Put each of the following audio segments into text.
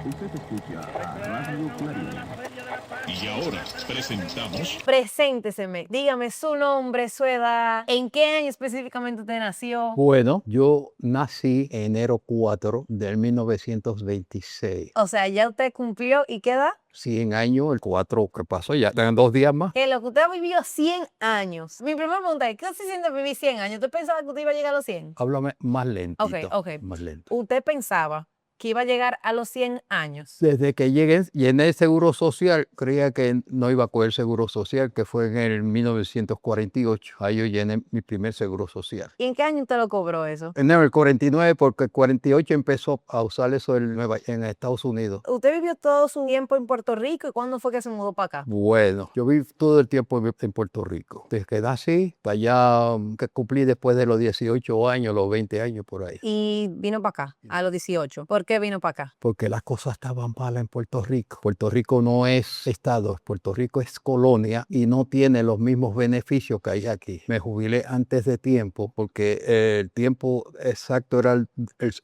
Usted escucha Radio Clarín. Y ahora presentamos Presénteseme, dígame su nombre, su edad, en qué año específicamente usted nació. Bueno, yo nací enero 4 del 1926. O sea, ya usted cumplió, ¿y qué edad? 100 años, el 4 que pasó, ya tengan 2 días más. Que lo que usted ha vivido 100 años. Mi primera pregunta es, ¿qué se siente vivir 100 años? ¿Usted pensaba que usted iba a llegar a los 100? Háblame más lentito. Ok. Más lento. ¿Usted pensaba que iba a llegar a los 100 años? Desde que llené el seguro social, creía que no iba a coger seguro social, que fue en el 1948. Ahí yo llené mi primer seguro social. ¿Y en qué año usted lo cobró eso? En el 49, porque el 48 empezó a usar eso en Estados Unidos. ¿Usted vivió todo su tiempo en Puerto Rico y cuándo fue que se mudó para acá? Bueno, yo viví todo el tiempo en Puerto Rico. Desde que nací, para allá, que cumplí después de los 18 años, los 20 años por ahí. Y vino para acá, a los 18. ¿Por qué vino para acá? Porque las cosas estaban malas en Puerto Rico. Puerto Rico no es estado, Puerto Rico es colonia y no tiene los mismos beneficios que hay aquí. Me jubilé antes de tiempo porque el tiempo exacto era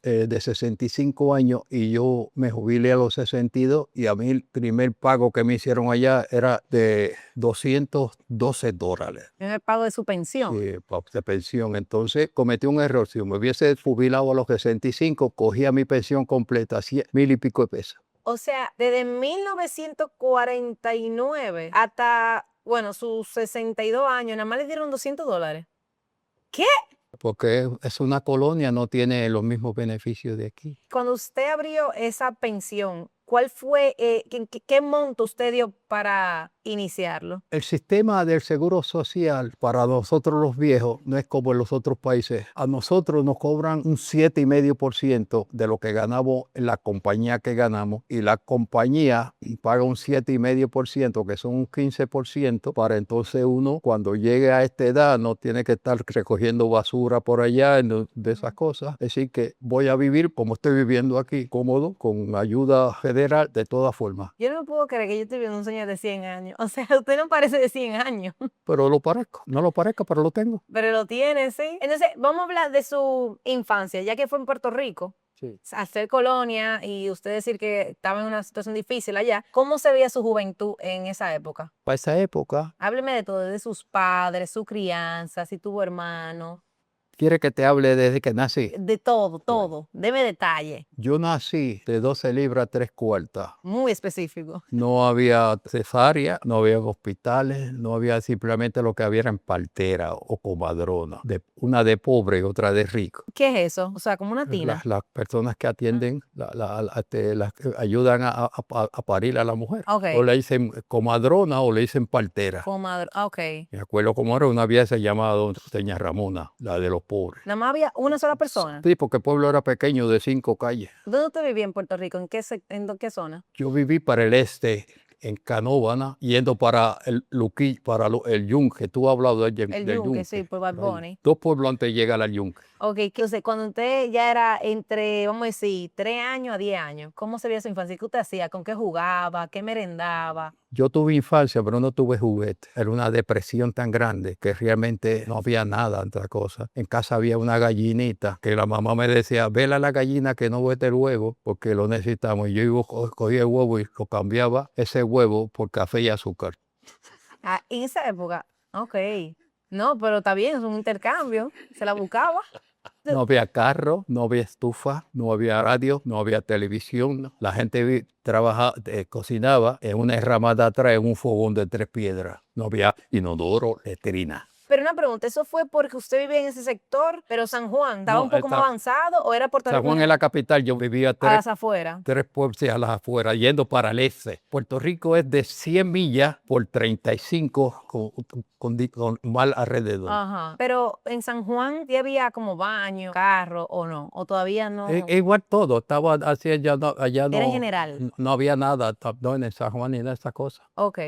de 65 años y yo me jubilé a los 62 y a mí el primer pago que me hicieron allá era de $212. Es el pago de su pensión. Sí, de pensión. Entonces cometí un error. Si me hubiese jubilado a los 65, cogía mi pensión completa, 1,000 y pico de pesos. O sea, desde 1949 hasta, bueno, sus 62 años, nada más le dieron $200. ¿Qué? Porque es una colonia, no tiene los mismos beneficios de aquí. Cuando usted abrió esa pensión, ¿cuál fue, qué monto usted dio para iniciarlo? El sistema del seguro social para nosotros los viejos no es como en los otros países. A nosotros nos cobran un 7,5% de lo que ganamos en la compañía que ganamos y la compañía paga un 7,5%, que son un 15%, para entonces uno cuando llegue a esta edad no tiene que estar recogiendo basura por allá de esas cosas. Es decir que voy a vivir como estoy viviendo aquí, cómodo, con ayuda federal de todas formas. Yo no me puedo creer que yo estoy viendo un señor de 100 años. O sea, usted no parece de 100 años. Pero lo parezco, no lo parezco, pero lo tengo. Pero lo tiene, sí. Entonces, vamos a hablar de su infancia, ya que fue en Puerto Rico. Sí. Hacer colonia y usted decir que estaba en una situación difícil allá. ¿Cómo se veía su juventud en esa época? Para esa época, Hábleme de todo, de sus padres, su crianza, si tuvo hermanos, quiere que te hable desde que nací. de todo. Deme detalle, Yo nací de 12 libras 3/4. muy específico. No había cesárea, no había hospitales, no había, simplemente lo que había eran partera o comadrona, una de pobre y otra de rico. ¿Qué es eso? O sea, como una tina. Las personas que atienden, las que ayudan a parir a la mujer. Ok. O le dicen comadrona o le dicen partera. Comadre, ok. Me acuerdo cómo era una vieja llamada Doña Ramona, la de los pobres. Nada más había una sola persona. Sí, porque el pueblo era pequeño, de 5 calles. ¿Dónde usted vivía en Puerto Rico? ¿En qué zona? Yo viví para el este, en Canóvana, yendo para el Luquillo, el Yunque. Tú has hablado del Yunque, sí, por Bad Por ahí. Bunny. 2 pueblos antes de llegar al Yunque. Ok, entonces cuando usted ya era entre, vamos a decir, 3 años a 10 años, ¿cómo se veía su infancia? ¿Qué usted hacía? ¿Con qué jugaba? ¿Qué merendaba? Yo tuve infancia, pero no tuve juguete. Era una depresión tan grande que realmente no había nada, otra cosa. En casa había una gallinita que la mamá me decía, vela a la gallina que no bote el huevo porque lo necesitamos. Y yo iba, cogía el huevo y lo cambiaba ese huevo por café y azúcar. Ah, en esa época, ok. No, pero está bien, es un intercambio. Se la buscaba. No había carro, no había estufa, no había radio, no había televisión. La gente cocinaba en una enramada atrás en un fogón de 3 piedras. No había inodoro, letrina. Pero una pregunta, ¿eso fue porque usted vivía en ese sector, pero San Juan estaba No, un poco más avanzado o era Puerto San Rico Juan es la capital, yo vivía a las afueras? 3 pueblos a las afueras, yendo para el este. Puerto Rico es de 100 millas por 35 con mal alrededor. Ajá. Pero en San Juan ya había como baño, carro o no, o todavía no. Igual todo, estaba así allá no, Era en general. no había nada, no en el San Juan ni en esa cosa. Ok.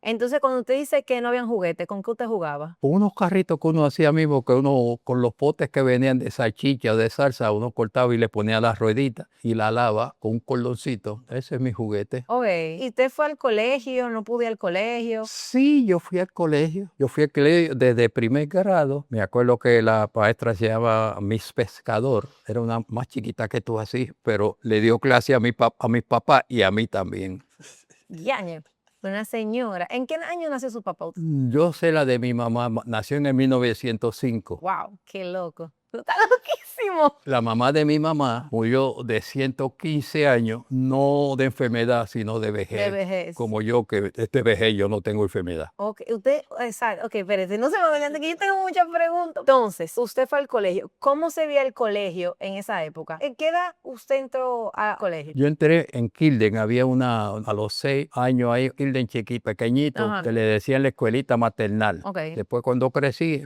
Entonces, cuando usted dice que no habían juguetes, ¿con qué usted jugaba? Con unos carritos que uno hacía mismo, que uno con los potes que venían de salchicha o de salsa, uno cortaba y le ponía las rueditas y la lava con un cordoncito. Ese es mi juguete. Ok. ¿Y usted fue al colegio? ¿No pude ir al colegio? Sí, yo fui al colegio. Yo fui al colegio desde primer grado. Me acuerdo que la maestra se llama Miss Pescador. Era una más chiquita que tú así, pero le dio clase a a mi papá y a mí también. Yañe, una señora. ¿En qué año nació su papá? Yo sé la de mi mamá, nació en el 1905. Wow, qué loco. Tú estás loquísimo. La mamá de mi mamá murió de 115 años, no de enfermedad, sino de vejez. De vejez. Como yo, que es de vejez, yo no tengo enfermedad. Ok, exacto, ok, espérese, no se me vayan, que yo tengo muchas preguntas. Entonces, usted fue al colegio. ¿Cómo se veía el colegio en esa época? ¿En qué edad usted entró al colegio? Yo entré en Kilden, había a los 6 años ahí, Kilden chiquito, pequeñito, Ajá. que le decían la escuelita maternal. Ok. Después cuando crecí,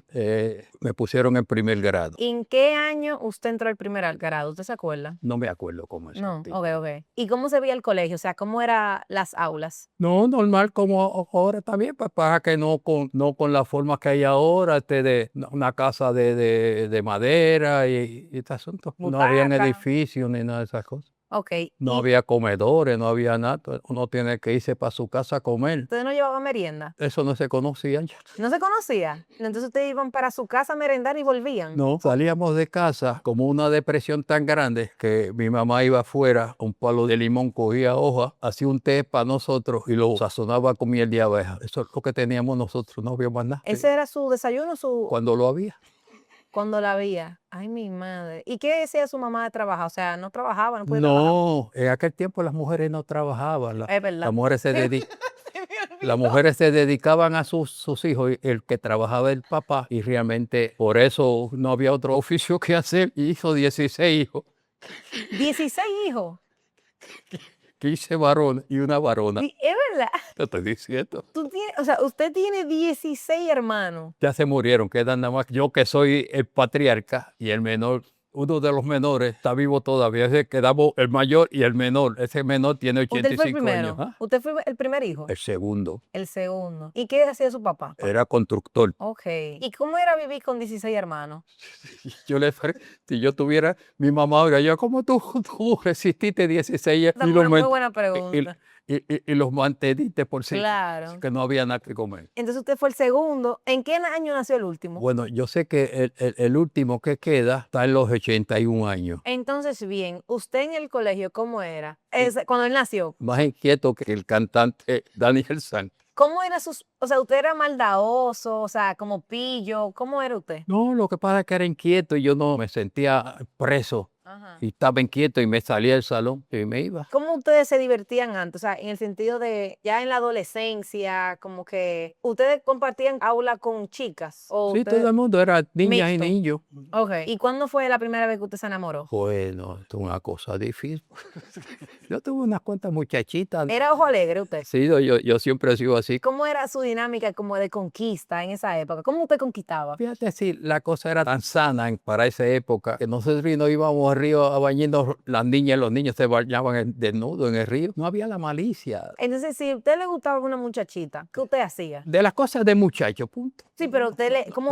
me pusieron en primer grado. ¿En qué año usted entró al primer grado? ¿Usted se acuerda? No me acuerdo cómo es. No, ok. ¿Y cómo se veía el colegio? O sea, ¿cómo eran las aulas? No, normal como ahora también, pues pasa que no con la forma que hay ahora, de una casa de madera y este asunto. No habían Butaca. edificios ni nada de esas cosas. Ok. No ¿Y había comedores, no había nada. Uno tiene que irse para su casa a comer. usted no llevaba merienda? Eso no se conocía ya. ¿No se conocía? Entonces ustedes iban para su casa a merendar y volvían. No, salíamos de casa como una depresión tan grande que mi mamá iba afuera, un palo de limón, cogía hoja, hacía un té para nosotros y lo sazonaba con miel de abeja. Eso es lo que teníamos nosotros, no había más nada. ¿Ese era su desayuno Cuando lo había. cuando la veía? Ay, mi madre. ¿Y qué decía su mamá de trabajar? O sea, no trabajaba, no podía trabajar. No, en aquel tiempo las mujeres no trabajaban. Es verdad. Las mujeres las mujeres se dedicaban a sus hijos, y el que trabajaba el papá, y realmente por eso no había otro oficio que hacer. Y hizo 16 hijos, 16 hijos. 15 varones y una varona. Sí, es verdad. Te estoy diciendo. O sea, usted tiene 16 hermanos. Ya se murieron, quedan nada más yo que soy el patriarca y el menor. Uno de los menores está vivo todavía. Ese quedamos el mayor y el menor. Ese menor tiene ¿Usted fue el 85 primero? años. ¿Ah? ¿Usted fue el primer hijo? El segundo. El segundo. ¿Y qué hacía su papá? Era constructor. Ok. ¿Y cómo era vivir con 16 hermanos? Si yo tuviera mi mamá ahora, yo, ¿cómo tú resististe 16 Esa y es los, una muy man- buena y- pregunta. y los manteniste por sí? Claro. Que no había nada que comer. Entonces usted fue el segundo. ¿En qué año nació el último? Bueno, yo sé que el último que queda está en los 81 años. Entonces, bien, usted en el colegio, ¿cómo era? Cuando él nació, Más inquieto que el cantante Daniel San. ¿cómo era o sea, usted era maldadoso, o sea, como pillo, ¿cómo era usted? No, lo que pasa es que era inquieto y yo no me sentía preso. Ajá. Y estaba inquieto y me salía del salón y me iba. ¿Cómo ustedes se divertían antes? O sea, en el sentido de ya en la adolescencia, como que ustedes compartían aula con chicas. O Sí, ustedes... todo el mundo era niñas y Mixto. niños. Ok. ¿Y cuándo fue la primera vez que usted se enamoró? Bueno, esto es una cosa difícil. Yo tuve unas cuantas muchachitas. ¿Era ojo alegre usted? Sí, yo siempre he sido así. ¿Cómo era su dinámica como de conquista en esa época? ¿Cómo usted conquistaba? Fíjate, si la cosa era tan sana para esa época, que nosotros no íbamos al río a bañarnos, las niñas y los niños se bañaban desnudos en el río. No había la malicia. Entonces, si a usted le gustaba una muchachita, ¿qué usted hacía? De las cosas de muchachos, punto. Sí, pero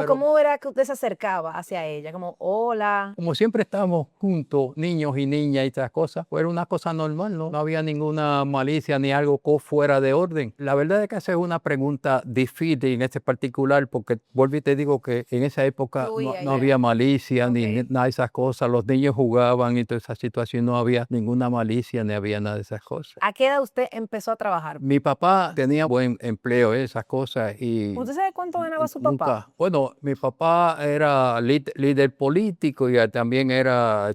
¿cómo era que usted se acercaba hacia ella? Como, hola. Como siempre estábamos juntos, niños y niñas y estas cosas, pues era una cosa normal, ¿no? No había ninguna malicia ni algo fuera de orden. La verdad es que esa es una pregunta difícil en este particular, porque vuelvo y te digo que en esa época no había malicia ni nada de esas cosas. Los niños jugaban y toda esa situación, no había ninguna malicia ni había nada de esas cosas. ¿A qué edad usted empezó a trabajar? Mi papá tenía buen empleo, esas cosas. Y ¿Usted sabe cuánto ganaba su papá? Bueno, mi papá era líder político y también era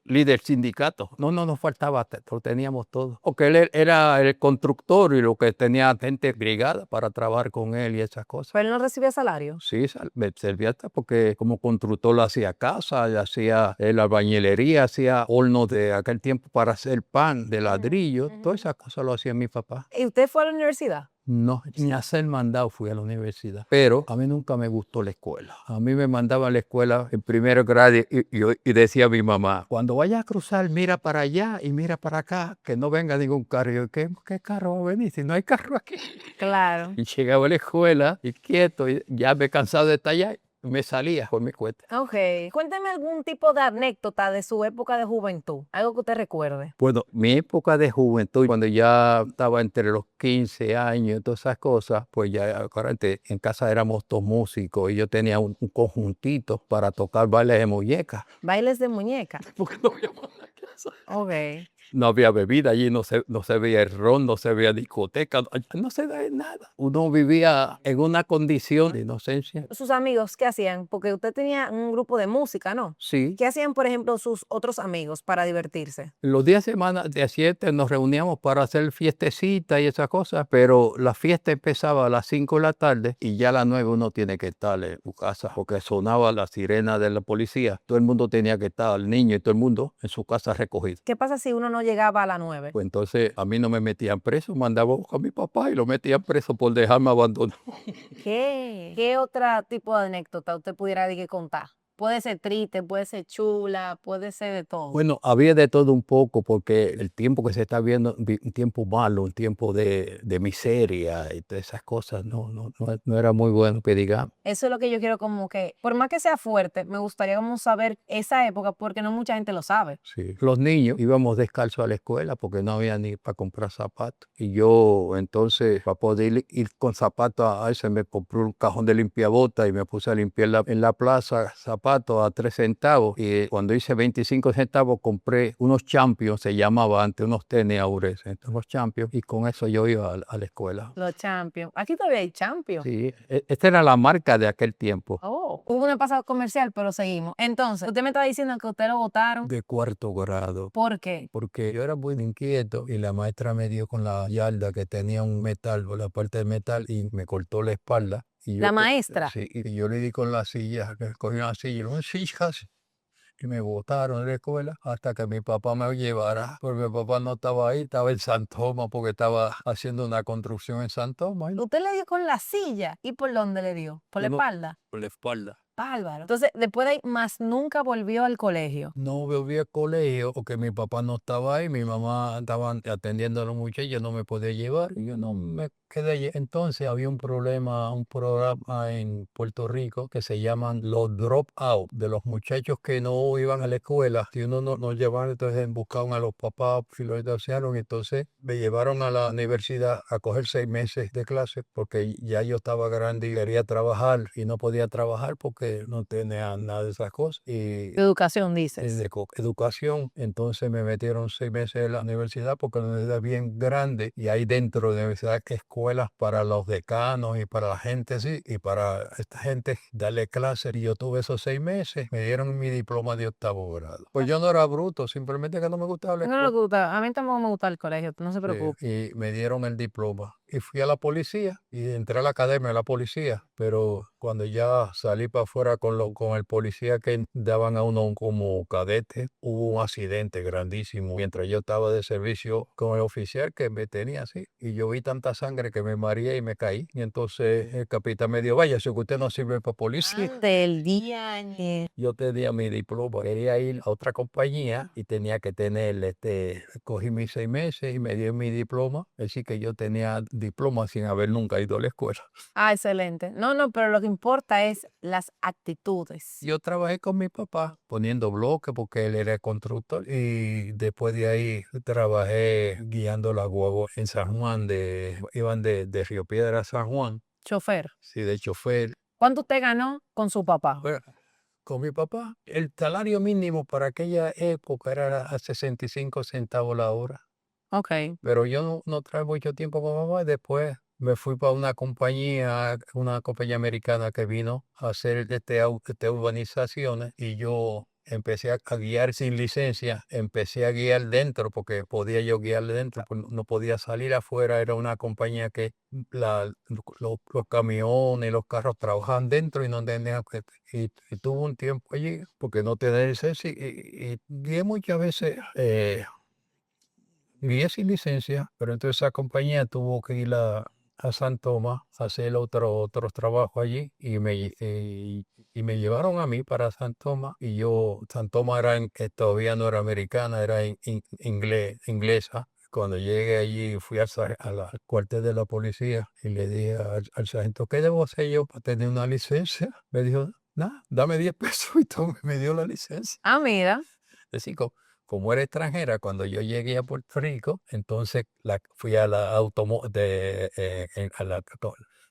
líder sindicato. No nos faltaba, lo teníamos todo. Porque él era el constructor y lo que tenía gente brigada para trabajar con él y esas cosas. ¿Pero él no recibía salario? Sí, me servía hasta porque como constructor lo hacía casa, hacía la albañilería, hacía hornos de aquel tiempo para hacer pan de ladrillo. Todas esas cosas lo hacía mi papá. ¿Y usted fue a la universidad? No, ni a ser mandado fui a la universidad. Pero a mí nunca me gustó la escuela. A mí me mandaba a la escuela en primer grado y decía mi mamá, cuando vayas a cruzar, mira para allá y mira para acá, que no venga ningún carro. Y yo, ¿qué carro va a venir si no hay carro aquí? Claro. Y llegaba a la escuela y quieto, y ya me cansado de estallar, me salía por mi cuenta. Ok. Cuénteme algún tipo de anécdota de su época de juventud. Algo que usted recuerde. Bueno, mi época de juventud, cuando ya estaba entre los 15 años y todas esas cosas, pues ya acuérdate, en casa éramos todos músicos y yo tenía un conjuntito para tocar bailes de muñeca. Bailes de muñeca. Porque no había más nada que hacer. Ok. No había bebida allí, no se veía el ron, no se veía discoteca, no se veía nada. Uno vivía en una condición de inocencia. Sus amigos, ¿qué hacían? Porque usted tenía un grupo de música, ¿no? Sí. ¿Qué hacían, por ejemplo, sus otros amigos para divertirse? Los días de semana de 7 nos reuníamos para hacer fiestecitas y esas cosas, pero la fiesta empezaba a las 5 de la tarde y ya a las 9 uno tiene que estar en su casa porque sonaba la sirena de la policía. Todo el mundo tenía que estar, el niño y todo el mundo en su casa recogido. ¿Qué pasa si uno no llegaba a las 9? Pues entonces a mí no me metían preso, mandaba a buscar a mi papá y lo metían preso por dejarme abandonado. ¿Qué otro tipo de anécdota usted pudiera contar? Puede ser triste, puede ser chula, puede ser de todo. Bueno, había de todo un poco porque el tiempo que se está viendo, un tiempo malo, un tiempo de miseria y todas esas cosas, no era muy bueno que digamos. Eso es lo que yo quiero como que, por más que sea fuerte, me gustaría como saber esa época porque no mucha gente lo sabe. Sí. Los niños íbamos descalzos a la escuela porque no había ni para comprar zapatos. Y yo entonces, para poder ir con zapatos a ese, me compré un cajón de limpiabotas y me puse a limpiar en la plaza zapatos a 3 centavos. Y cuando hice 25 centavos compré unos Champions, se llamaba antes, unos tenis Aures, unos Champions. Y con eso yo iba a la escuela. Los Champions. Aquí todavía hay Champions. Sí, esta era la marca de aquel tiempo. Oh, hubo una pasada comercial, pero seguimos. Entonces, usted me estaba diciendo que usted lo votaron. De cuarto grado. ¿Por qué? Porque yo era muy inquieto y la maestra me dio con la yarda que tenía un metal, por la parte del metal, y me cortó la espalda. Y ¿La maestra? Sí, y yo le di con la silla, que cogí una silla, una silla, y me botaron de la escuela hasta que mi papá me llevara, porque mi papá no estaba ahí, estaba en San Tomás, porque estaba haciendo una construcción en San Tomás. Usted le dio con la silla. ¿Y por dónde le dio? ¿Por la espalda? Por la espalda. Bárbaro. Entonces, después de ahí, más nunca volvió al colegio. No volví al colegio porque mi papá no estaba ahí, mi mamá estaba atendiendo a los muchachos, no me podía llevar. Y yo no me quedé allí. Entonces había un programa en Puerto Rico que se llaman los drop out, de los muchachos que no iban a la escuela. Si uno no llevaban, entonces buscaban a los papás, y los divorciaron. Entonces me llevaron a la universidad a coger 6 meses de clase porque ya yo estaba grande y quería trabajar y no podía trabajar porque no tenía nada de esas cosas. Y Educación, dices. de educación, entonces me metieron 6 meses en la universidad porque la universidad es bien grande y hay dentro de la universidad escuelas para los decanos y para la gente así y para esta gente darle clases. Y yo tuve esos 6 meses, me dieron mi diploma de 8º grado. Pues yo no era bruto, simplemente que no me gustaba la No escuela. le gusta. A mí tampoco me gusta el colegio, no se preocupe. Y me dieron el diploma. Y fui a la policía y entré a la academia de la policía. Pero cuando ya salí para afuera con el policía que daban a uno como cadete, hubo un accidente grandísimo. Mientras yo estaba de servicio con el oficial que me tenía así. Y yo vi tanta sangre que me mareé y me caí. Y entonces el capitán me dijo, vaya, si usted no sirve para policía. Del día. Yo tenía mi diploma, quería ir a otra compañía y tenía que tener, cogí mis 6 meses y me dio mi diploma, así que yo tenía diploma sin haber nunca ido a la escuela. Ah, excelente. No, pero lo que importa es las actitudes. Yo trabajé con mi papá poniendo bloques porque él era constructor y después de ahí trabajé guiando la guagua en San Juan, iban de Río Piedra a San Juan, Chofer. sí, de chofer. ¿Cuánto usted ganó con su papá? Bueno, con mi papá, el salario mínimo para aquella época era a 65 centavos la hora. Ok. Pero yo no trabajé mucho tiempo con mamá y después me fui para una compañía americana que vino a hacer urbanizaciones y yo empecé a guiar sin licencia, empecé a guiar dentro porque podía yo guiar dentro, pues no podía salir afuera, era una compañía que los camiones, los carros trabajaban dentro y no tenían que... Y tuve un tiempo allí porque no tenía licencia y guié muchas veces... guié sin licencia, pero entonces esa compañía tuvo que ir a San Tomás a hacer otros trabajos allí y me llevaron a mí para San Tomás y San Tomás que todavía no era americana, era inglesa. Cuando llegué allí fui al cuartel de la policía y le dije al sargento, ¿qué debo hacer yo para tener una licencia? Me dijo, nada, dame 10 pesos y me dio la licencia. Ah, mira. Es decir, como era extranjera, cuando yo llegué a Puerto Rico, entonces fui a la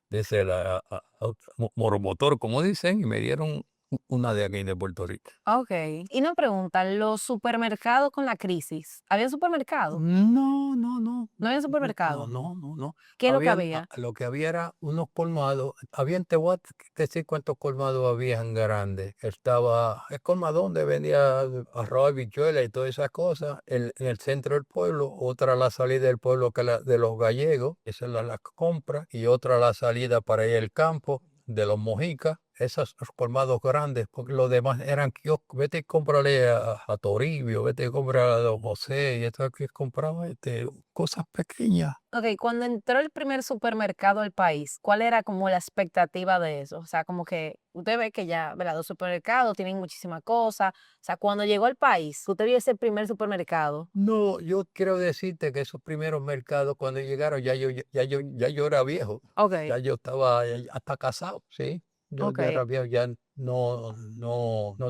desde la Moromotor, como dicen, y me dieron una de aquí de Puerto Rico. Ok. Y una pregunta, los supermercados con la crisis, ¿había supermercado? No. ¿No había supermercado? No. ¿Qué es lo que había? Lo que había era unos colmados. Te voy a decir cuántos colmados habían grandes. Estaba el colmado donde vendía arroz, habichuela y todas esas cosas. En el centro del pueblo, otra la salida del pueblo de los gallegos, esa es la compra, y otra la salida para ir al campo de los mojicas. Esos colmados grandes, porque los demás eran kioscos. Vete y cómprale a Toribio, vete y cómprale a Don José, y esto que compraba cosas pequeñas. Ok, cuando entró el primer supermercado al país, ¿cuál era como la expectativa de eso? O sea, como que usted ve que ya, ¿verdad? Los supermercados tienen muchísimas cosas. O sea, cuando llegó al país, usted vio ese primer supermercado. No, yo quiero decirte que esos primeros mercados cuando llegaron ya yo era viejo, Ok, ya yo estaba hasta casado, ¿sí? Yo ok. ya era viejo, ya no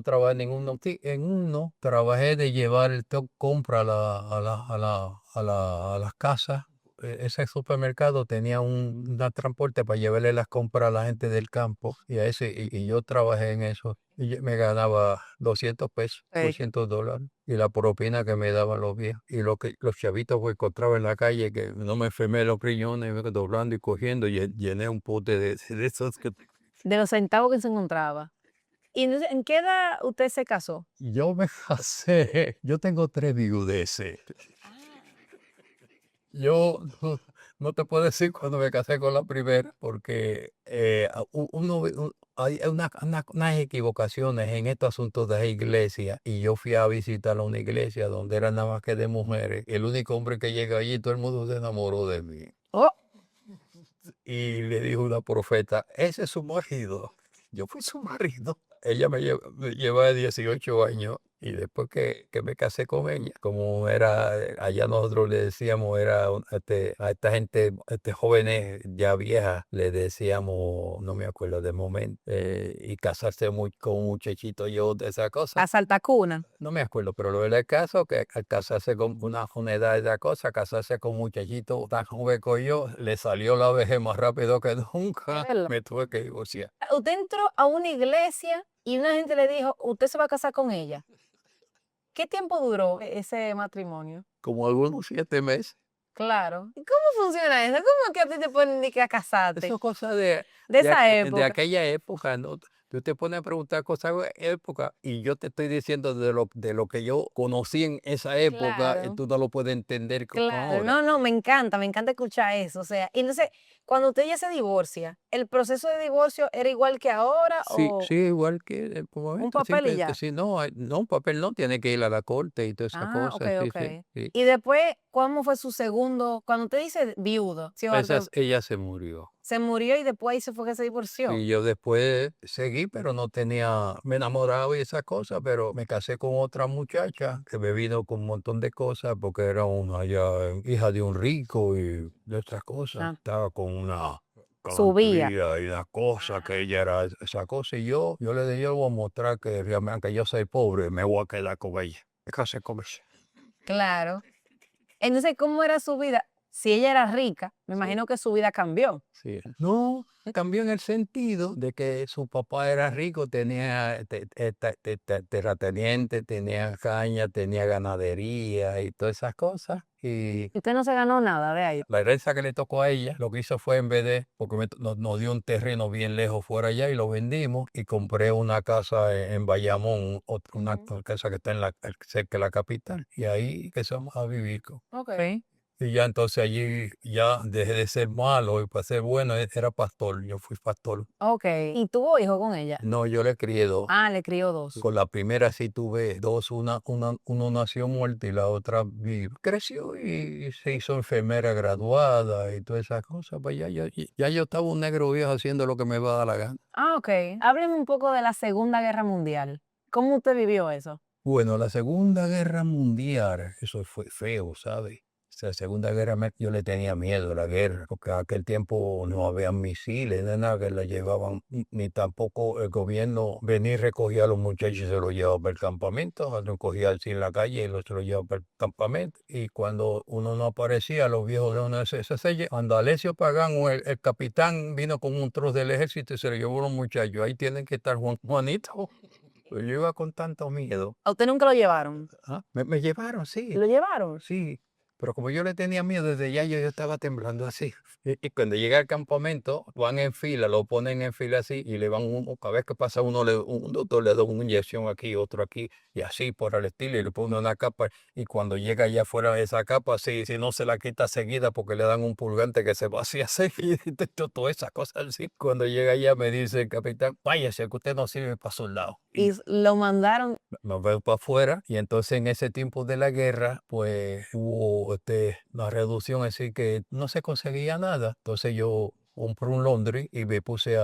trabajé en ninguno. Sí, en uno trabajé de llevar el compra a las casas. Ese supermercado tenía un transporte para llevarle las compras a la gente del campo y yo trabajé en eso. Y yo me ganaba 200 pesos, Ok. $200 y la propina que me daban los viejos. Y lo que los chavitos que encontraba en la calle, que no me enfermé los riñones, doblando y cogiendo, llené un pote de esos que... De los centavos que se encontraba. ¿Y entonces, en qué edad usted se casó? Yo me casé, yo tengo 3 viudeces. Yo no te puedo decir cuando me casé con la primera, porque hay unas equivocaciones en estos asuntos de la iglesia, y yo fui a visitar a una iglesia donde era nada más que de mujeres. El único hombre que llega allí, todo el mundo se enamoró de mí. Oh, Y le dijo una profeta, ese es su marido. Yo fui su marido. Ella me lleva 18 años y después que me casé con ella, como era, allá nosotros le decíamos, a esta gente, jóvenes ya viejas, le decíamos, no me acuerdo de momento, y casarse con un muchachito yo de esa cosa. a Saltacuna. No me acuerdo, pero lo del caso, que al casarse con una edad de esa cosa, casarse con un muchachito tan joven como yo, le salió la vejez más rápido que nunca. verdad. Me tuve que divorciar. Usted entró a una iglesia y una gente le dijo, usted se va a casar con ella. ¿Qué tiempo duró ese matrimonio? Como algunos 7 meses. Claro. ¿Y cómo funciona eso? ¿Cómo que a ti te ponen ni que a casarte? Eso es cosa de esa de época. aquella época, ¿no? Tú te pones a preguntar cosas de época y yo te estoy diciendo de lo que yo conocí en esa época, Claro. tú no lo puedes entender como Claro, ahora. no, me encanta escuchar eso. O sea, y entonces, cuando usted ya se divorcia, ¿el proceso de divorcio era igual que ahora Sí, o sí, igual que en el momento, papel y simple, ya? sí, no, un papel no, tiene que ir a la corte y todas esas Ah, ok, cosas, sí, ok. sí. Y después, ¿cómo fue su segundo? Cuando usted dice viudo, ¿sí, o algo? Ella se murió. Se murió y después ahí se fue que se divorció. Y yo después seguí, pero me enamoraba y esas cosas, pero me casé con otra muchacha que me vino con un montón de cosas porque era una hija de un rico y de esas cosas. Ah. Estaba con una Subía. galantería y una cosa que ella era esa cosa. Y yo le dije, yo voy a mostrar que realmente, aunque yo soy pobre, me voy a quedar con ella. Me casé con ella. Claro. Entonces, ¿cómo era su vida? Si ella era rica, me Sí. imagino que su vida cambió. Sí. No, cambió en el sentido de que su papá era rico, tenía terrateniente, tenía caña, tenía ganadería y todas esas cosas. Y Usted no se ganó nada de ahí. la herencia que le tocó a ella, lo que hizo fue porque nos dio un terreno bien lejos fuera allá y lo vendimos y compré una casa en Bayamón, una casa que está cerca de la capital. Y ahí empezamos a vivir. Ok. Y ya entonces allí ya dejé de ser malo y para ser bueno era pastor. Yo fui pastor. Ok. ¿Y tuvo hijo con ella? No, yo le crié dos. Ah, le crió dos. Con la primera sí tuve dos, uno nació muerta y la otra viva. Creció y se hizo enfermera graduada y todas esas cosas. Pues ya yo estaba un negro viejo haciendo lo que me va a dar la gana. Ah, ok. Hábleme un poco de la Segunda Guerra Mundial. ¿Cómo usted vivió eso? Bueno, la Segunda Guerra Mundial, eso fue feo, ¿sabes? La Segunda Guerra yo le tenía miedo a la guerra, porque en aquel tiempo no había misiles, ni nada que la llevaban, ni tampoco el gobierno venía y recogía a los muchachos y se los llevaba para el campamento, los cogía así en la calle y se los llevaba para el campamento. Y cuando uno no aparecía, los viejos de una SSC, cuando Alessio Pagán, el capitán, vino con un trozo del ejército y se lo llevó a los muchachos. Ahí tienen que estar Juanito. Pues yo iba con tanto miedo. ¿A usted nunca lo llevaron? Me llevaron, sí. ¿Lo llevaron? Sí, pero como yo le tenía miedo desde ya, yo estaba temblando así. Y cuando llega al campamento, van en fila, lo ponen en fila así y le van uno, cada vez que pasa uno, un doctor le da una inyección aquí, otro aquí, y así por el estilo, y le pone una capa. Y cuando llega allá afuera de esa capa, si no se la quita seguida porque le dan un purgante que se va así a seguir, todas esas cosas así. Cuando llega allá me dice el capitán, váyase, que usted no sirve para soldado. Y lo mandaron. Me veo para afuera y entonces en ese tiempo de la guerra pues hubo una reducción así que no se conseguía nada. Entonces yo compré un Londres y me puse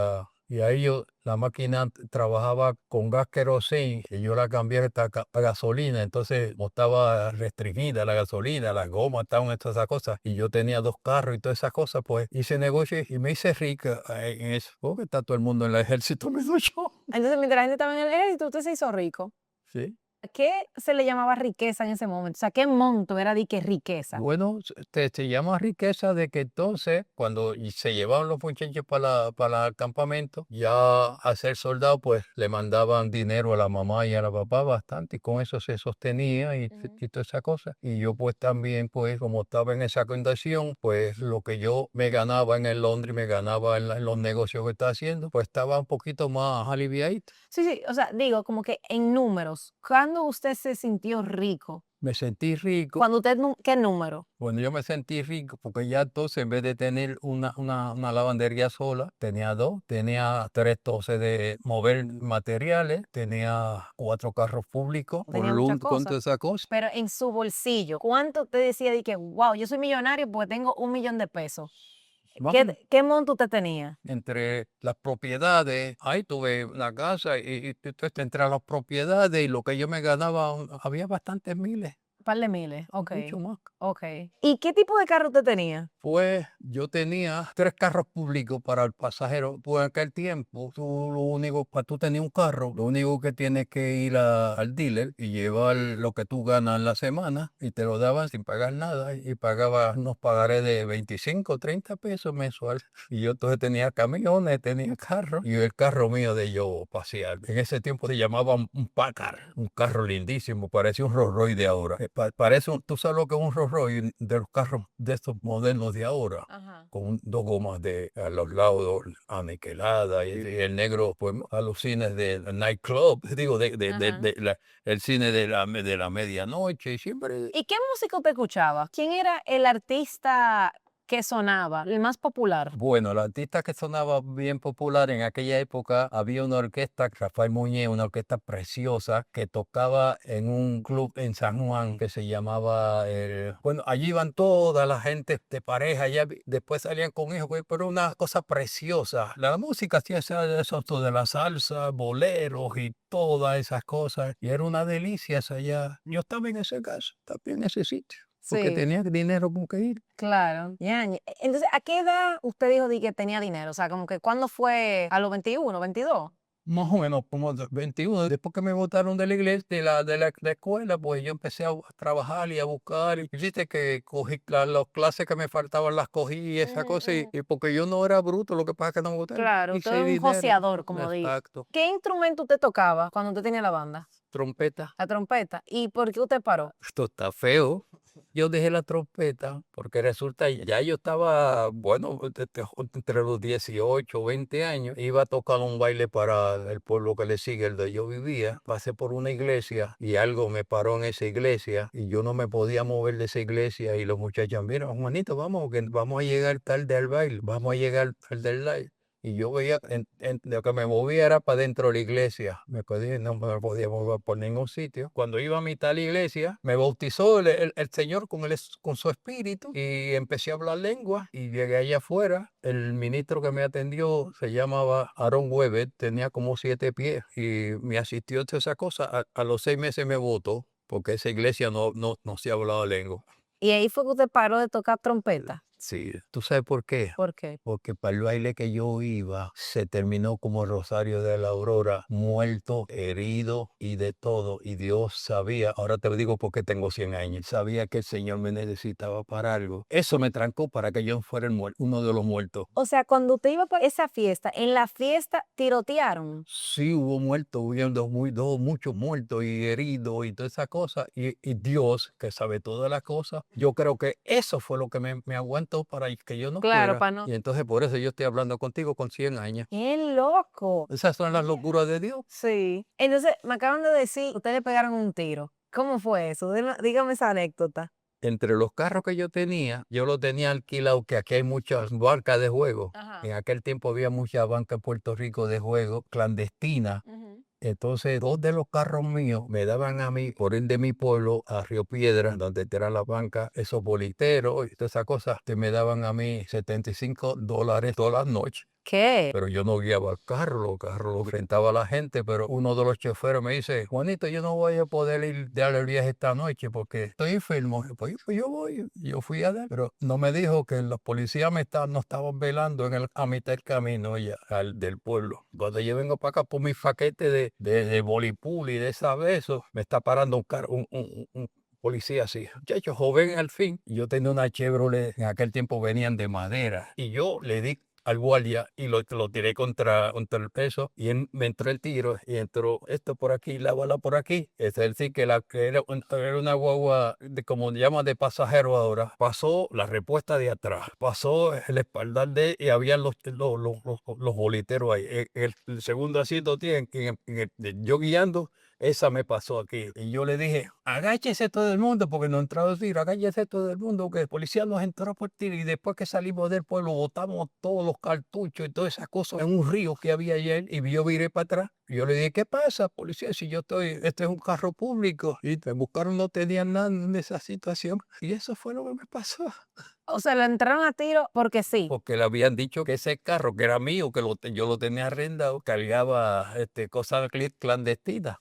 y ahí la máquina trabajaba con gas querosene y yo la cambié a gasolina. Entonces como estaba restringida la gasolina, las gomas estaban todas esas cosas y yo tenía dos carros y todas esas cosas, pues hice negocio y me hice rica en eso. Porque está todo el mundo en el ejército, me doy yo. Entonces, mientras la gente estaba en el ejército, usted se hizo rico. Sí. ¿Qué se le llamaba riqueza en ese momento? O sea, ¿qué monto era de que riqueza? Bueno, se llama riqueza de que entonces, cuando se llevaban los muchachos para el campamento, ya a ser soldado, pues le mandaban dinero a la mamá y a la papá bastante, y con eso se sostenía y toda esa cosa. Y yo pues también, pues como estaba en esa condición, pues lo que yo me ganaba en el Londres, me ganaba en los negocios que estaba haciendo, pues estaba un poquito más aliviadito. Sí, sí, o sea, digo, como que en números, ¿cuándo usted se sintió rico? Me sentí rico. Cuando usted, ¿qué número? Bueno, yo me sentí rico porque ya entonces en vez de tener una lavandería sola, tenía dos, tenía tres entonces de mover materiales, tenía 4 carros públicos, con Tenía muchas luz, con cosas. todas esas cosas. Pero en su bolsillo, ¿cuánto usted decía de que, wow, yo soy millonario porque tengo 1 millón de pesos? Más o menos. ¿Qué monto usted tenía? Entre las propiedades, ahí tuve una casa y entonces entre las propiedades y lo que yo me ganaba, había bastantes miles, Un par de miles, ok, mucho más. ok. ¿Y qué tipo de carro usted tenía? Pues yo tenía 3 carros públicos para el pasajero. Pues en aquel tiempo, para tú tener un carro, lo único que tienes que ir al dealer y llevar lo que tú ganas en la semana y te lo daban sin pagar nada y pagaba unos pagarés de 25, 30 pesos mensual. Y yo entonces tenía camiones, tenía carros y el carro mío de yo pasear. En ese tiempo se llamaba un Packard, un carro lindísimo, parecía un Rolls Royce de ahora. Tú sabes lo que es un Rolls Royce de los carros de estos modernos de ahora, Ajá. con dos gomas a los lados aniquiladas y el negro pues a los cines del nightclub, digo, Ajá. el cine de la medianoche y siempre. ¿Y qué música usted escuchaba? ¿Quién era el artista que sonaba, el más popular? Bueno, el artista que sonaba bien popular en aquella época, había una orquesta, Rafael Muñez, una orquesta preciosa que tocaba en un club en San Juan que se llamaba, bueno, allí iban toda la gente de pareja, ya después salían con hijos, güey, pero una cosa preciosa. La música hacía eso de la salsa, boleros y todas esas cosas, y era una delicia esa allá. Yo estaba en ese caso, también en ese sitio, porque Sí, tenía dinero con que ir. claro. Entonces, ¿a qué edad usted dijo que tenía dinero? O sea, como que ¿cuándo fue? ¿A los 21, 22? Más o menos como 21. Después que me botaron de la iglesia, de la escuela, pues yo empecé a trabajar y a buscar. Y viste que cogí las clases que me faltaban, las cogí y esa Ujú, cosa. Y, ujú. y porque yo no era bruto, lo que pasa es que no me botaron. Claro, usted Hice es un dinero. joseador, como digo. Exacto. ¿Qué instrumento usted tocaba cuando usted tenía la banda? Trompeta. La trompeta. ¿Y por qué usted paró? Esto está feo. Yo dejé la trompeta porque resulta, ya yo estaba, bueno, entre los 18 o 20 años, iba a tocar un baile para el pueblo que le sigue, el de yo vivía. Pasé por una iglesia y algo me paró en esa iglesia y yo no me podía mover de esa iglesia y los muchachos, mira, Juanito, vamos, que vamos a llegar tarde al baile, vamos a llegar tarde al baile. Y yo veía, lo que me movía era para dentro de la iglesia. No me podía mover por ningún sitio. Cuando iba a mitad de la iglesia, me bautizó el Señor con su espíritu y empecé a hablar lengua y llegué allá afuera. El ministro que me atendió se llamaba Aaron Weber, tenía como 7 pies y me asistió a toda esa cosa. A los 6 meses me votó porque esa iglesia no se hablaba lengua. Y ahí fue que usted paró de tocar trompeta. Sí, ¿tú sabes por qué? ¿Por qué? Porque para el baile que yo iba, se terminó como Rosario de la Aurora, muerto, herido y de todo. Y Dios sabía, ahora te digo porque tengo 100 años, sabía que el Señor me necesitaba para algo. Eso me trancó para que yo fuera uno de los muertos. O sea, cuando usted iba para esa fiesta, en la fiesta tirotearon. Sí, hubo muertos, muchos muertos y heridos y toda esa cosa. Y Dios, que sabe todas las cosas, yo creo que eso fue lo que me aguantó para que yo no Claro, fuera. para no. Y entonces por eso yo estoy hablando contigo con 100 años. ¡Qué loco! Esas son las locuras de Dios. Sí. Entonces, me acaban de decir, ustedes le pegaron un tiro. ¿Cómo fue eso? Dígame esa anécdota. Entre los carros que yo los tenía alquilados, que aquí hay muchas bancas de juego. Ajá. En aquel tiempo había muchas bancas en Puerto Rico de juego clandestinas. Entonces, 2 de los carros míos me daban a mí por ir de mi pueblo a Río Piedra, donde era la banca, esos boliteros y todas esas cosas, que me daban a mí $75 todas las noches. ¿Qué? Pero yo no guiaba el carro, los carros los rentaba la gente, pero uno de los choferes me dice, Juanito, yo no voy a poder ir darle el viaje esta noche porque estoy enfermo. Pues yo voy, yo fui a dar, pero no me dijo que los policías no estaban velando a mitad del camino ya, del pueblo. Cuando yo vengo para acá por mi paquete de voleibol y de eso, me está parando un carro, un policía así, muchacho joven al fin. Yo tenía una Chevrolet, en aquel tiempo venían de madera, y yo le di al guardia y lo tiré contra el peso y me entró el tiro y entró esto por aquí, la bala por aquí. Es decir, que era una guagua, como llaman, de pasajero ahora. Pasó la respuesta de atrás, pasó el espaldar y había los boliteros ahí. El segundo asiento tiene, yo guiando, esa me pasó aquí. Y yo le dije, agáchese todo el mundo, porque no entraba a decir, agáchese todo el mundo, que el policía nos entró por tiro. Y después que salimos del pueblo, botamos todos los cartuchos y todas esas cosas en un río que había ayer. Y yo viré para atrás. Y yo le dije, ¿qué pasa, policía? Si este es un carro público. Y me buscaron, no tenían nada en esa situación. Y eso fue lo que me pasó. O sea, le entraron a tiro porque sí. Porque le habían dicho que ese carro, que era mío, que yo lo tenía arrendado, cargaba cosas clandestinas.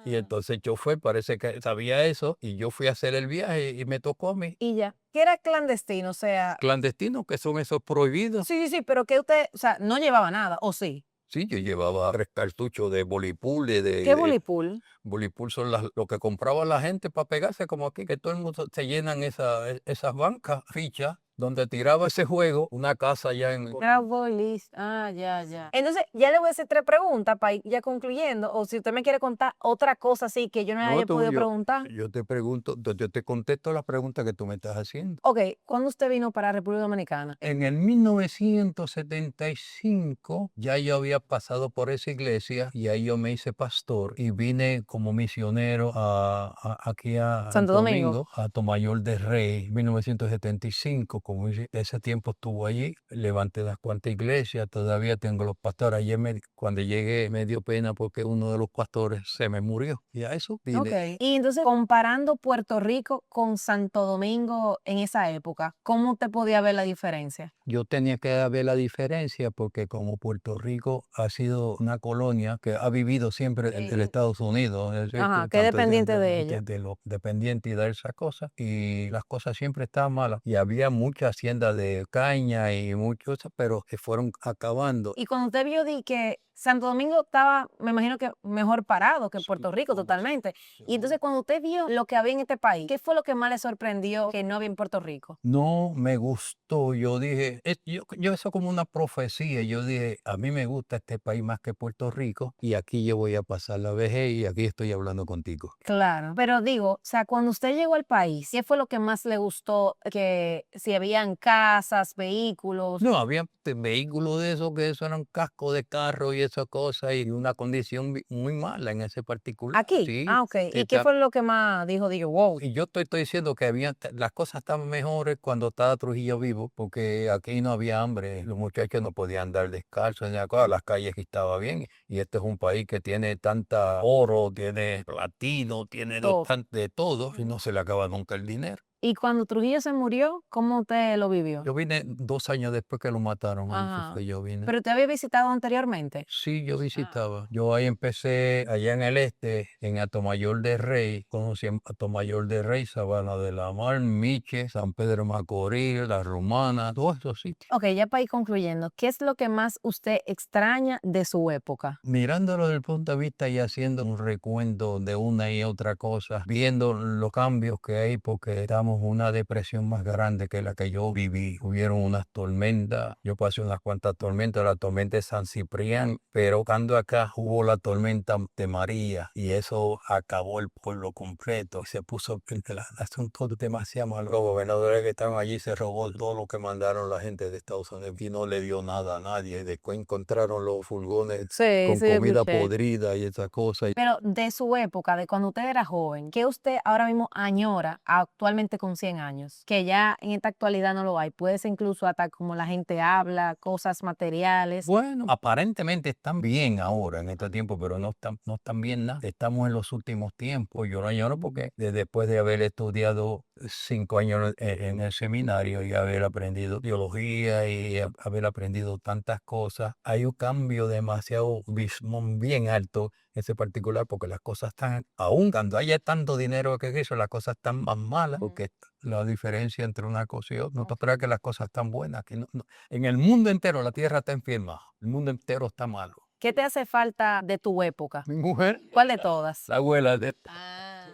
Y entonces el chofer parece que sabía eso y yo fui a hacer el viaje y me tocó a mí. Y ya. ¿Qué era clandestino? O sea, Clandestinos, que son esos prohibidos. sí, pero que usted, o sea, no llevaba nada, ¿o sí? Sí, yo llevaba 3 cartuchos de voleibol. ¿Qué voleibol? Voleibol son lo que compraba la gente para pegarse, como aquí, que todo el mundo se llenan esas bancas, fichas, donde tiraba ese juego, una casa allá en... Era bolis. Ah, ya. Entonces, ya le voy a hacer 3 preguntas para ir ya concluyendo. O si usted me quiere contar otra cosa así que yo no le haya podido preguntar. Yo te pregunto, yo te contesto la pregunta que tú me estás haciendo. Ok, ¿cuándo usted vino para República Dominicana? En el 1975 ya yo había pasado por esa iglesia y ahí yo me hice pastor y vine como misionero aquí a Santo Domingo. a Tomayor de Rey, 1975. Como ese tiempo estuvo allí, levanté unas cuantas iglesias, todavía tengo los pastores. Ayer cuando llegué me dio pena porque uno de los pastores se me murió y a eso vine. Ok, y entonces comparando Puerto Rico con Santo Domingo en esa época, ¿cómo usted podía ver la diferencia? Yo tenía que ver la diferencia porque como Puerto Rico ha sido una colonia que ha vivido siempre del Estados Unidos, es decir, Ajá, que dependiente de ellos. de los dependientes y de esas cosas, y las cosas siempre estaban malas y había mucho muchas haciendas de caña y muchos, pero se fueron acabando. Y cuando usted vio di que Santo Domingo estaba, me imagino que mejor parado que Sí, Puerto Rico como totalmente. Y entonces seguro. cuando usted vio lo que había en este país, ¿qué fue lo que más le sorprendió que no había en Puerto Rico? No me gustó, yo dije, yo eso como una profecía, yo dije, a mí me gusta este país más que Puerto Rico y aquí yo voy a pasar la vejez y aquí estoy hablando contigo. Claro, pero digo, o sea, cuando usted llegó al país, ¿qué fue lo que más le gustó? Que si habían casas, vehículos. No, había vehículos de esos que eso eran cascos de carro y esas cosas y una condición muy mala en ese particular. Aquí. Sí, Ah, ok. sí, ¿Y qué fue lo que más dijo, wow? y yo estoy diciendo que las cosas estaban mejores cuando estaba Trujillo vivo, porque aquí no había hambre, los muchachos no podían andar descalzos, ni nada, claro, las calles aquí estaban bien, y este es un país que tiene tanta oro, tiene platino, tiene Todo. de todo, y no se le acaba nunca el dinero. Y cuando Trujillo se murió, ¿cómo usted lo vivió? Yo vine 2 años después que lo mataron, ahí Ajá. fue que yo vine. ¿Pero usted había visitado anteriormente? Sí, yo visitaba. Yo ahí empecé allá en el este, en Atomayor de Rey. Conocí a Atomayor de Rey, Sabana de la Mar, Miche, San Pedro Macorís, La Romana, todos esos sitios. Ok, ya para ir concluyendo, ¿qué es lo que más usted extraña de su época? Mirándolo desde el punto de vista y haciendo un recuento de una y otra cosa, viendo los cambios que hay, porque estamos en una depresión más grande que la que yo viví. Hubieron unas tormentas, yo pasé unas cuantas tormentas, la tormenta de San Ciprián, pero cuando acá hubo la tormenta de María y eso acabó el pueblo completo. Se puso el asunto demasiado malo. Los gobernadores que estaban allí se robó todo lo que mandaron la gente de Estados Unidos y no le dio nada a nadie. Después encontraron los furgones Sí, con sí, yo comida escuché. podrida y esas cosas. Pero de su época, de cuando usted era joven, ¿qué usted ahora mismo añora actualmente con 100 años? Que ya en esta actualidad no lo hay. Puede ser incluso hasta como la gente habla, cosas materiales. Bueno, aparentemente están bien ahora en este tiempo, pero no están bien nada. Estamos en los últimos tiempos. Yo lo añoro porque después de haber estudiado 5 años en el seminario y haber aprendido teología y haber aprendido tantas cosas, hay un cambio demasiado bien alto en ese particular porque las cosas están, aún cuando haya tanto dinero que eso, las cosas están más malas porque la diferencia entre una cosa y otra. No te creas que las cosas están buenas. Que en el mundo entero la tierra está enferma. El mundo entero está malo. ¿Qué te hace falta de tu época? Mi mujer, ¿Cuál de todas? la abuela de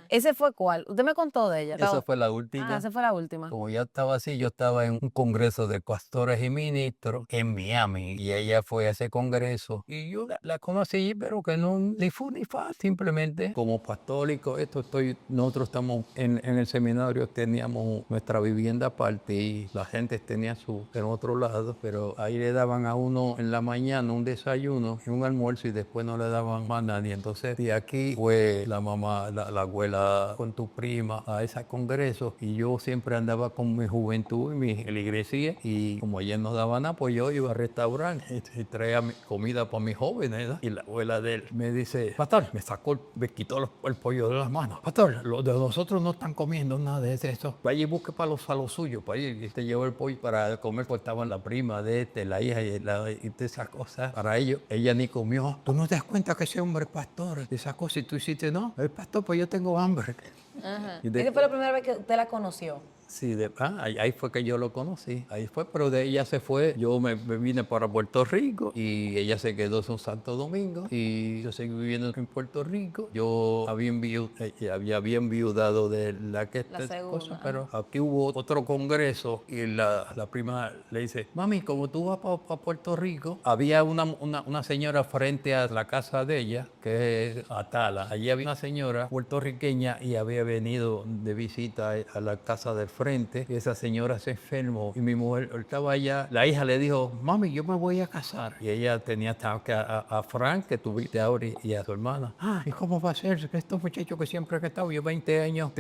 ¿Ese fue cuál? Usted me contó de ella. esa fue la Ah, última. esa fue la última. Como ya estaba así, yo estaba en un congreso de pastores y ministros en Miami y ella fue a ese congreso y yo la conocí, pero que no ni fu ni fa, simplemente como pastólico, nosotros estamos en el seminario, teníamos nuestra vivienda aparte y la gente tenía su en otro lado, pero ahí le daban a uno en la mañana un desayuno y un almuerzo y después no le daban más nadie. Entonces de aquí fue la mamá, la abuela con tu prima a ese congreso y yo siempre andaba con mi juventud y mi iglesia y como ella no daba nada, pues yo iba al restaurante y traía comida para mis jóvenes, ¿verdad? Y la abuela de él me dice, pastor, me quitó el pollo de las manos. Pastor, los de nosotros no están comiendo nada de eso. Vaya y busque a los suyos, para ir y te llevó el pollo para comer, pues estaban la prima de la hija y de esas cosas. Para ellos, ella ni comió. Tú no te das cuenta que ese hombre es pastor, de esas cosas, y tú hiciste, no, el pastor, pues yo tengo hambre. Ajá. Y ¿Esa fue la primera vez que usted la conoció? Sí, ahí fue que yo lo conocí, ahí fue, pero de ella se fue, yo me vine para Puerto Rico y ella se quedó en Santo Domingo y yo seguí viviendo en Puerto Rico. Yo había enviudado de la segunda, cosa, pero aquí hubo otro congreso y la prima le dice, mami, como tú vas para Puerto Rico, había una señora frente a la casa de ella, que es Atala. Allí había una señora puertorriqueña y había venido de visita a la casa del frente, y esa señora se enfermó y mi mujer estaba allá, la hija le dijo, mami, yo me voy a casar. Y ella tenía a Frank, que tuviste ahora, y a su hermana. ¿Y cómo va a ser? Estos muchachos que siempre han estado, yo 20 años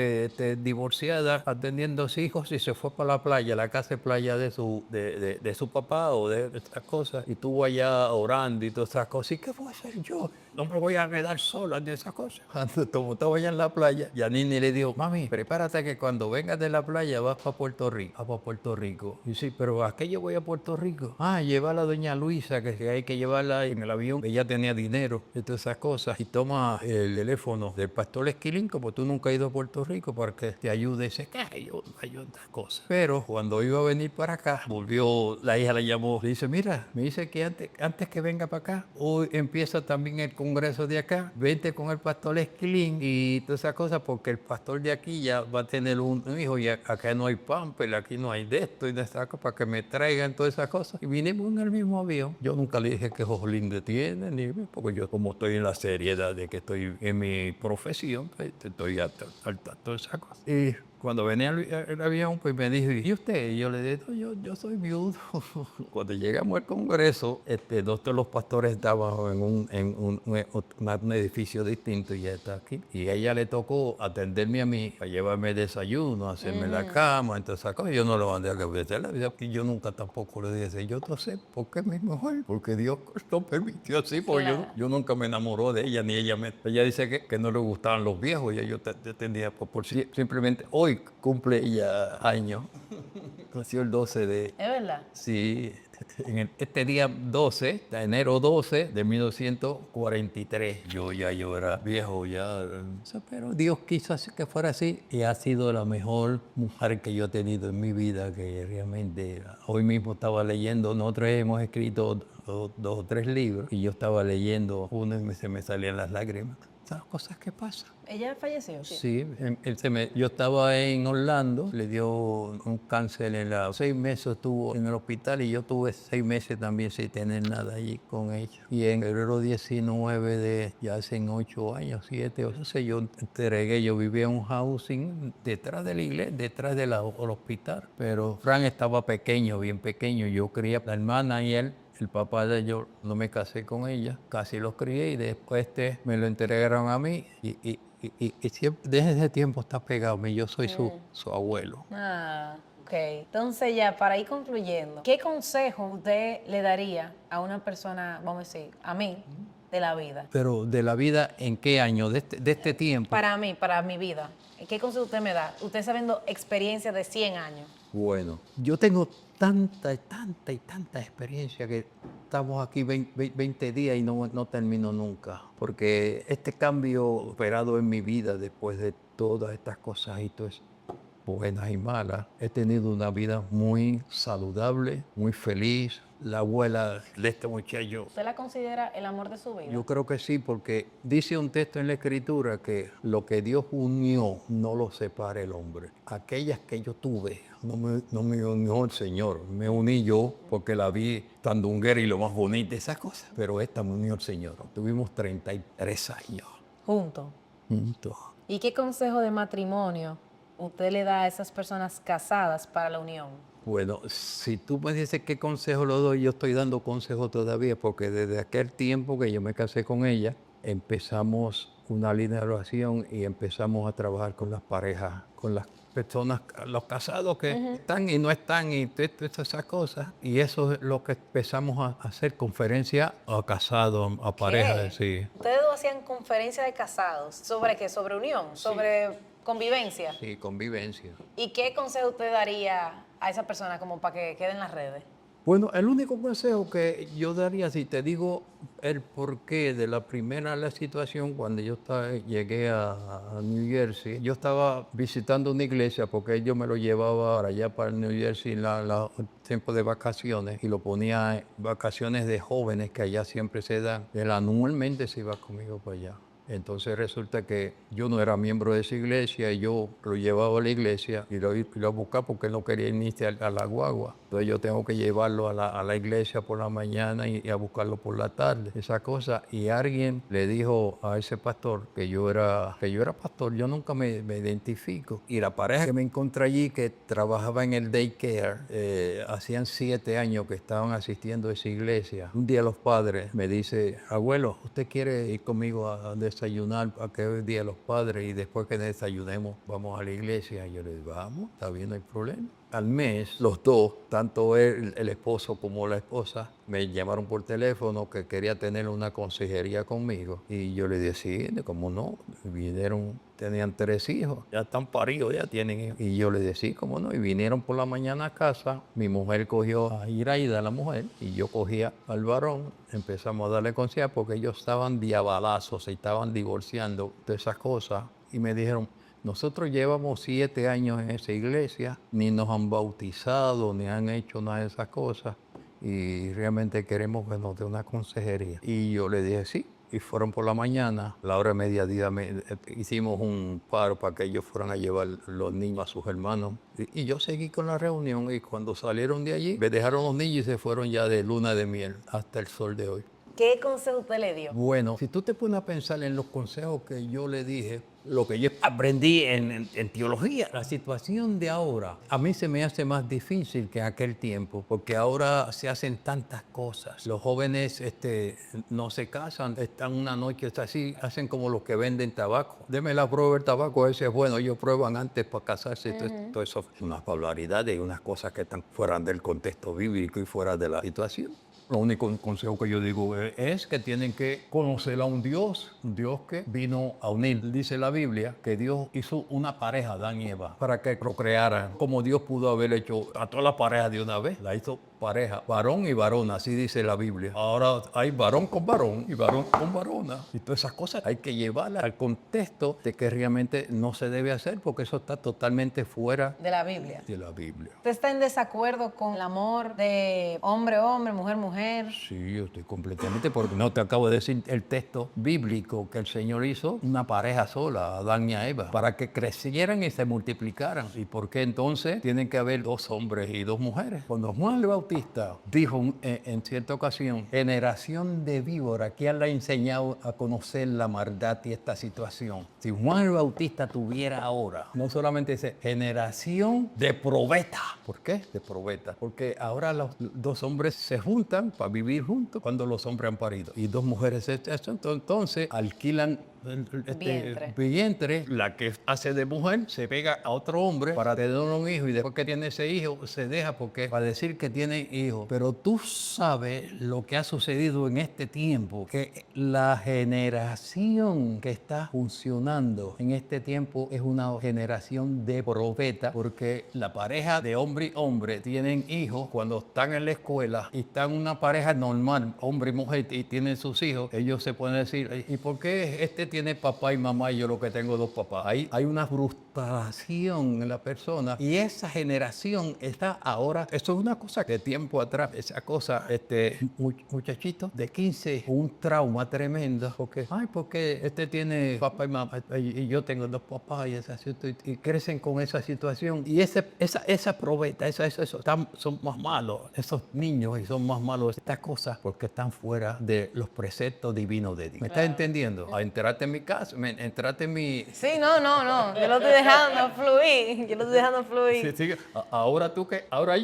divorciada, atendiendo a sus hijos y se fue para la playa, la casa de playa de su papá o de estas cosas, y estuvo allá orando y todas esas cosas. ¿Y qué voy a hacer yo? No me voy a quedar sola de esas cosas. Como estaba allá en la playa, Yanini le dijo, mami, prepárate que cuando vengas de la playa vaya, vas para Puerto Rico. Ah, para Puerto Rico. Y sí, pero ¿a qué yo voy a Puerto Rico? Ah, llevar a la doña Luisa, que hay que llevarla en el avión. Ella tenía dinero y todas esas cosas. Y toma el teléfono del pastor Esquilín, como tú nunca has ido a Puerto Rico, para que te ayude. Dice, ¿qué? Yo ayudo otras cosas. Pero cuando iba a venir para acá, volvió, la hija le llamó. Le dice, mira, me dice que antes que venga para acá, hoy empieza también el congreso de acá. Vente con el pastor Esquilín y todas esas cosas, porque el pastor de aquí ya va a tener un hijo y acá no hay pamper, aquí no hay de esto y de esta cosa, para que me traigan todas esas cosas. Y vinimos en el mismo avión. Yo nunca le dije qué ojos lindos tiene, ni porque yo como estoy en la seriedad de que estoy en mi profesión, pues, estoy al tanto de esas cosas. Y cuando venía el avión, pues me dijo, ¿y usted? Y yo le dije, no, yo soy viudo. Cuando llegamos al Congreso, dos de los pastores estaban un edificio distinto y ella está aquí. Y a ella le tocó atenderme a mí, a llevarme desayuno, a hacerme la cama, entonces esa cosa. Yo no lo mandé a cabeza la vida, y yo nunca tampoco le dije, yo no sé por qué es mi mujer, porque Dios lo permitió así, porque Claro. yo nunca me enamoró de ella, ni ella ella dice que no le gustaban los viejos, y yo tenía, simplemente hoy cumple ella años. Nació el 12 de... ¿Es verdad? Sí, este día 12, de enero 12 de 1943. Yo era viejo ya, pero Dios quiso que fuera así y ha sido la mejor mujer que yo he tenido en mi vida, que realmente hoy mismo estaba leyendo, nosotros hemos escrito dos o tres libros y yo estaba leyendo uno y se me salían las lágrimas. Esas cosas que pasan. ¿Ella falleció? Sí, yo estaba en Orlando, le dio un cáncer 6 meses estuvo en el hospital y yo tuve 6 meses también sin tener nada allí con ella. Y en febrero 19 de, ya hace 8 años, 7, o sea, yo entregué, yo vivía en un housing detrás de la iglesia, detrás del hospital, pero Frank estaba pequeño, bien pequeño, yo quería la hermana y él. El papá de ellos, no me casé con ella, casi los crié y después me lo entregaron a mí y siempre, desde ese tiempo está pegado a mí, yo soy su abuelo. Ah, ok. Entonces ya, para ir concluyendo, ¿qué consejo usted le daría a una persona, vamos a decir, a mí, de la vida? Pero de la vida, ¿en qué año? De este tiempo. Para mí, para mi vida. ¿Qué consejo usted me da? Usted sabiendo experiencia de 100 años. Bueno, yo tengo tanta experiencia que estamos aquí 20 días y no termino nunca. Porque este cambio operado en mi vida después de todas estas cosas y todo eso, buenas y malas, he tenido una vida muy saludable, muy feliz. La abuela de este muchacho, ¿Usted la considera el amor de su vida? yo creo que sí, porque dice un texto en la Escritura que lo que Dios unió no lo separa el hombre. Aquellas que yo tuve no me unió el Señor, me uní yo porque la vi tan dunguera y lo más bonita, esas cosas. Pero esta me unió el Señor. Tuvimos 33 años Juntos. juntos. ¿Y qué consejo de matrimonio usted le da a esas personas casadas para la unión? Bueno, si tú me dices qué consejo le doy, yo estoy dando consejos todavía, porque desde aquel tiempo que yo me casé con ella, empezamos una línea de oración y empezamos a trabajar con las parejas, con las personas, los casados que están y no están y todas esas cosas. Y eso es lo que empezamos a hacer, conferencias a casados, a parejas, sí. Ustedes dos hacían conferencias de casados. ¿Sobre qué? ¿Sobre unión? ¿Sobre convivencia? Sí, convivencia. ¿Y qué consejo usted daría a esa persona como para que quede en las redes? Bueno, el único consejo que yo daría, si te digo el porqué de la primera situación, cuando yo llegué a New Jersey, yo estaba visitando una iglesia porque ellos me lo llevaba para allá, para New Jersey, en el tiempo de vacaciones, y lo ponía en vacaciones de jóvenes que allá siempre se dan. Él anualmente se iba conmigo para allá. Entonces resulta que yo no era miembro de esa iglesia y yo lo llevaba a la iglesia y lo iba a buscar porque él no quería irse a la guagua. Entonces yo tengo que llevarlo a la iglesia por la mañana y a buscarlo por la tarde, esa cosa. Y alguien le dijo a ese pastor que yo era pastor, yo nunca me identifico. Y la pareja que me encontré allí, que trabajaba en el daycare, hacían 7 años que estaban asistiendo a esa iglesia. Un día los padres me dicen, abuelo, ¿usted quiere ir conmigo a desayunar a que es el Día de los Padres y después que desayunemos vamos a la iglesia? Y yo le digo, vamos, está bien, no hay problema. al mes, los dos, tanto él, el esposo como la esposa, me llamaron por teléfono que quería tener una consejería conmigo. Y yo le dije, sí, cómo no. Vinieron, tenían 3 hijos, ya están paridos, ya tienen hijos. Y yo le dije, sí, cómo no. Y vinieron por la mañana a casa. Mi mujer cogió a Iraida, la mujer, y yo cogía al varón. Empezamos a darle consejo porque ellos estaban diabalazos, se estaban divorciando de esas cosas. Y me dijeron, nosotros llevamos 7 años en esa iglesia, ni nos han bautizado, ni han hecho nada de esas cosas. Y realmente queremos que nos dé una consejería. Y yo le dije, sí. Y fueron por la mañana, a la hora de mediodía hicimos un paro para que ellos fueran a llevar los niños a sus hermanos. Y yo seguí con la reunión y cuando salieron de allí, me dejaron los niños y se fueron ya de luna de miel hasta el sol de hoy. ¿Qué consejo usted le dio? Bueno, si tú te pones a pensar en los consejos que yo le dije, lo que yo aprendí en teología, la situación de ahora a mí se me hace más difícil que en aquel tiempo, porque ahora se hacen tantas cosas. Los jóvenes no se casan, están una noche así, hacen como los que venden tabaco. Deme la prueba del tabaco, ese es bueno, ellos prueban antes para casarse. Todo eso es unas barbaridades y unas cosas que están fuera del contexto bíblico y fuera de la situación. Lo único consejo que yo digo es que tienen que conocer a un Dios que vino a unir. Dice la Biblia que Dios hizo una pareja, Adán y Eva, para que procrearan, como Dios pudo haber hecho a todas las parejas de una vez. La hizo pareja, varón y varona, así dice la Biblia. Ahora hay varón con varón y varón con varona. Y todas esas cosas hay que llevarlas al contexto de que realmente no se debe hacer porque eso está totalmente fuera De la Biblia. de la Biblia. ¿Usted está en desacuerdo con el amor de hombre-hombre, mujer-mujer? Sí, yo estoy completamente, porque no te acabo de decir el texto bíblico que el Señor hizo una pareja sola, Adán y Eva, para que crecieran y se multiplicaran. ¿Y por qué entonces tienen que haber 2 hombres y 2 mujeres? Cuando Juan el Bautista dijo en cierta ocasión, generación de víbora, ¿quién le ha enseñado a conocer la maldad y esta situación? Si Juan el Bautista tuviera ahora, no solamente dice generación de probeta. ¿Por qué? De probeta. Porque ahora los 2 hombres se juntan para vivir juntos cuando los hombres han parido. Y 2 mujeres se echan, entonces alquilan vientre. La que hace de mujer se pega a otro hombre para tener un hijo y después que tiene ese hijo se deja porque para decir que tiene hijo. Pero tú sabes lo que ha sucedido en este tiempo, que la generación que está funcionando en este tiempo es una generación de profetas, porque la pareja de hombre y hombre tienen hijos cuando están en la escuela y están una pareja normal, hombre y mujer, y tienen sus hijos. Ellos se pueden decir, ¿y por qué tiene papá y mamá y yo lo que tengo 2 papás? Hay una frustración en la persona y esa generación está ahora, eso es una cosa que tiempo atrás, esa cosa, muchachito de 15, un trauma tremendo, porque tiene papá y mamá y yo tengo 2 papás y crecen con esa situación y esa probeta, eso son más malos, esos niños y son más malos estas cosas porque están fuera de los preceptos divinos de Dios. ¿Me estás entendiendo? A enterarte en mi caso, entrate en mi... Sí, no, yo lo estoy dejando fluir, Sí. Ahora tú que, ahora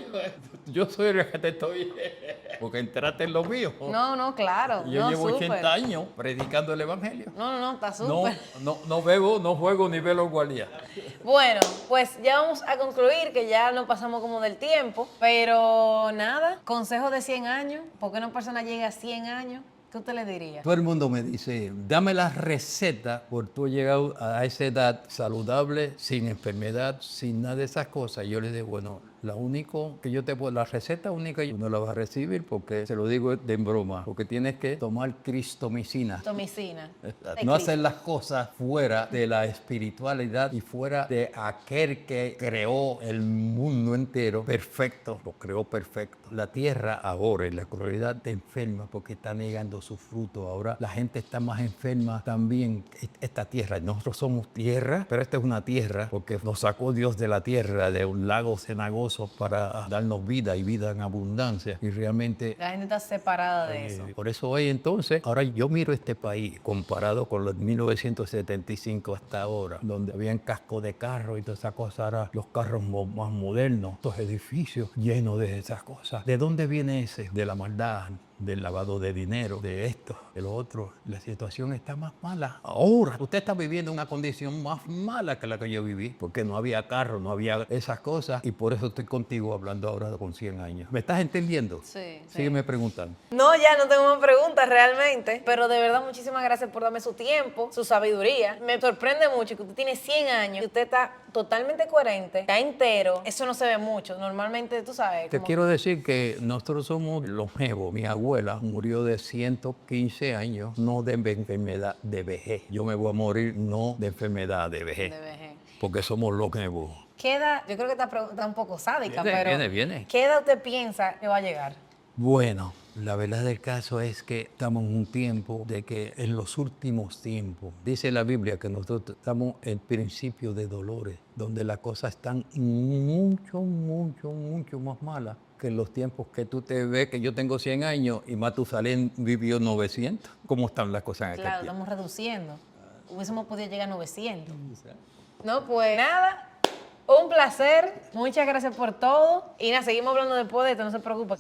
yo soy el que te estoy, porque entrate en lo mío. No, claro. Yo llevo súper. 80 años predicando el evangelio. No, está súper. No bebo, no juego ni velo guardia. Bueno, pues ya vamos a concluir, que ya nos pasamos como del tiempo, pero nada, consejo de 100 años, ¿por qué una persona llega a 100 años? ¿Qué usted le diría? Todo el mundo me dice, dame la receta por tú llegar a esa edad saludable, sin enfermedad, sin nada de esas cosas. Yo le digo, bueno, la receta única no la vas a recibir porque se lo digo de en broma, porque tienes que tomar cristomicina. Tomicina. No hacer las cosas fuera de la espiritualidad y fuera de aquel que creó el mundo entero perfecto, lo creó perfecto. La tierra ahora en la actualidad está enferma porque está negando su fruto. Ahora la gente está más enferma también. Esta tierra, nosotros somos tierra, pero esta es una tierra porque nos sacó Dios de la tierra, de un lago cenagoso para darnos vida y vida en abundancia. Y realmente la gente está separada de eso. Por eso hoy entonces, ahora yo miro este país comparado con los 1975 hasta ahora, donde habían casco de carro y todas esas cosas, ahora los carros más modernos, estos edificios llenos de esas cosas. ¿De dónde viene ese? De la maldad. del lavado de dinero, de esto, de lo otro. La situación está más mala. Ahora, usted está viviendo una condición más mala que la que yo viví, porque no había carro, no había esas cosas, y por eso estoy contigo hablando ahora con 100 años. ¿Me estás entendiendo? Sí. Sígueme preguntando. No, ya no tengo más preguntas realmente, pero de verdad muchísimas gracias por darme su tiempo, su sabiduría. Me sorprende mucho que usted tiene 100 años y usted está totalmente coherente, está entero. Eso no se ve mucho. Normalmente, tú sabes. Te quiero decir que nosotros somos longevos. Mi abuela murió de 115 años, no de enfermedad de vejez. Yo me voy a morir no de enfermedad de vejez, porque somos longevos. ¿Qué edad? Yo creo que está un poco sádica, pero Viene. ¿qué edad usted piensa que va a llegar? Bueno, la verdad del caso es que estamos en un tiempo de que en los últimos tiempos, dice la Biblia que nosotros estamos en principio de dolores, donde las cosas están mucho más malas que en los tiempos que tú te ves que yo tengo 100 años y Matusalén vivió 900. ¿Cómo están las cosas en aquel Claro, tiempo? estamos reduciendo. Hubiésemos podido llegar a 900. No, pues nada. Un placer. Muchas gracias por todo. Y nada, seguimos hablando después de esto, no se preocupe.